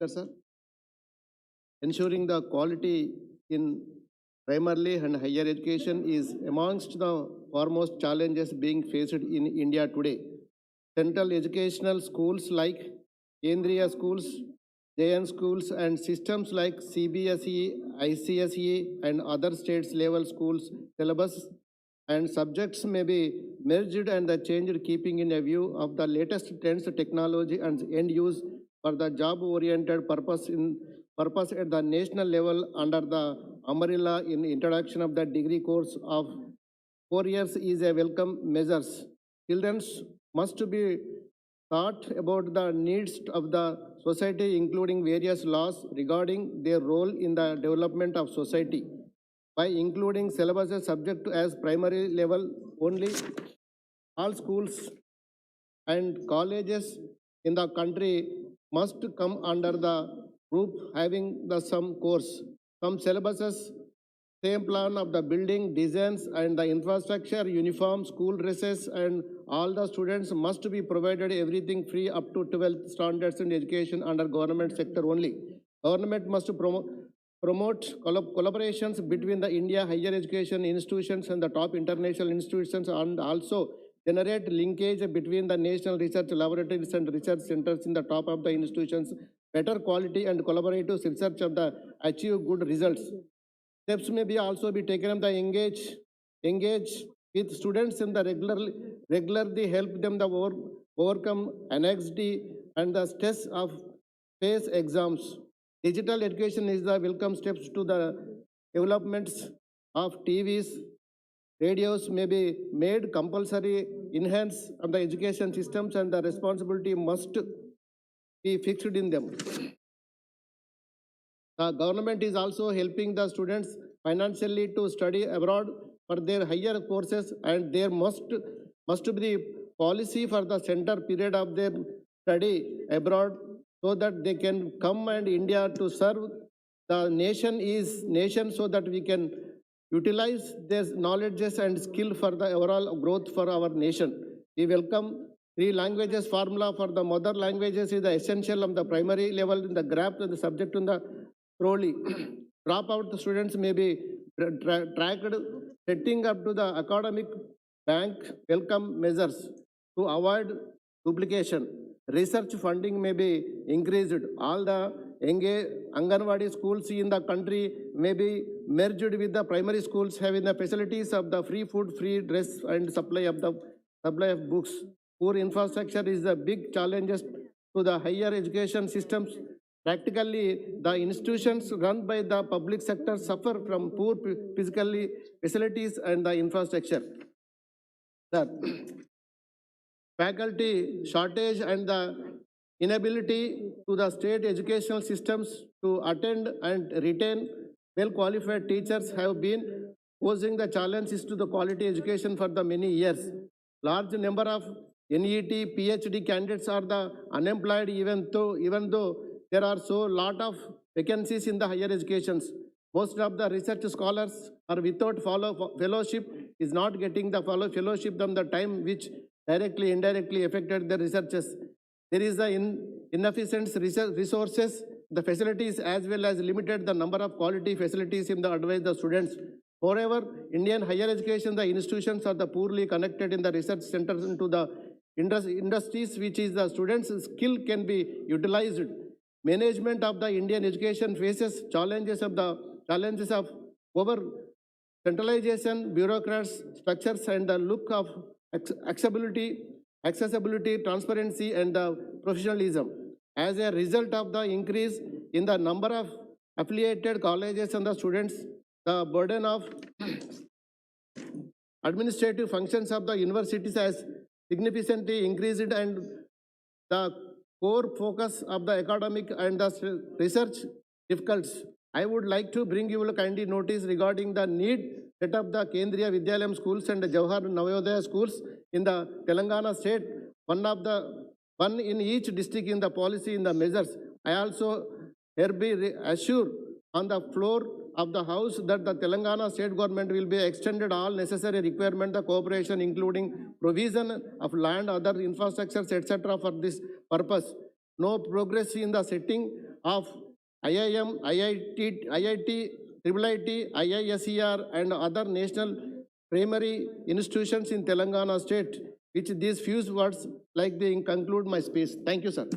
Yes, sir. Ensuring the quality in primary and higher education is amongst the foremost challenges being faced in India today. Central educational schools like Kendriya schools, JN schools, and systems like CBSE, ICSE, and other states level schools syllabus and subjects may be merged and changed keeping in a view of the latest trends, technology, and end use for the job-oriented purpose at the national level under the umbrella in introduction of the degree course of 4 years is a welcome measure. Children must be thought about the needs of the society, including various laws regarding their role in the development of society. By including syllabuses subject to as primary level only, all schools and colleges in the country must come under the group having the some course, some syllabuses, same plan of the building designs and the infrastructure, uniform, school dresses, and all the students must be provided everything free up to 12th standards in education under government sector only. Government must promote collaborations between the India higher education institutions and the top international institutions, and also generate linkage between the national research laboratories and research centers in the top of the institutions, better quality and collaborative research of the achieve good results. Steps may be also be taken up the engage with students in the regularly help them the overcome anxiety and the stress of face exams. Digital education is the welcome steps to the developments of TVs, radios may be made compulsory, enhance of the education systems and the responsibility must be fixed in them. The government is also helping the students financially to study abroad for their higher courses, and there must be the policy for the center period of their study abroad so that they can come and India to serve the nation so that we can utilize their knowledges and skill for the overall growth for our nation. We welcome three languages formula for the mother languages is the essential of the primary level in the graph and the subject in the thoroughly. Dropout students may be tracked, setting up to the academic bank welcome measures to avoid duplication. Research funding may be increased. All the Anganwadi schools in the country may be merged with the primary schools having the facilities of the free food, free dress, and supply of books. Poor infrastructure is the big challenges to the higher education systems. Practically, the institutions run by the public sector suffer from poor physically facilities and the infrastructure. The faculty shortage and the inability to the state educational systems to attend and retain well-qualified teachers have been posing the challenges to the quality education for the many years. Large number of NET, PhD candidates are the unemployed even though there are so lot of vacancies in the higher educations. Most of the research scholars are without fellowship, is not getting the fellowship from the time which directly, indirectly affected the researchers. There is the inefficient resources, the facilities as well as limited the number of quality facilities in the advise the students. Moreover, Indian higher education, the institutions are the poorly connected in the research centers into the industries which is the students' skill can be utilized. Management of the Indian education faces challenges of over centralization, bureaucrats, structures, and the look of accessibility, transparency, and the professionalism. As a result of the increase in the number of affiliated colleges and the students, the burden of administrative functions of the universities has significantly increased, and the core focus of the academic and the research difficulties. I would like to bring you a kindly notice regarding the need set up the Kendriya Vidyalayam schools and the Jawahar Navodaya schools in the Telangana state, one in each district in the policy in the measures. I also hereby assure on the floor of the House that the Telangana state government will be extended all necessary requirement, the cooperation including provision of land, other infrastructures, etc. for this purpose. no progress in the setting of IIM, IIT, IIIT, IISER, and other national primary institutions in Telangana state, which these few words like they conclude my speech. Thank you, sir.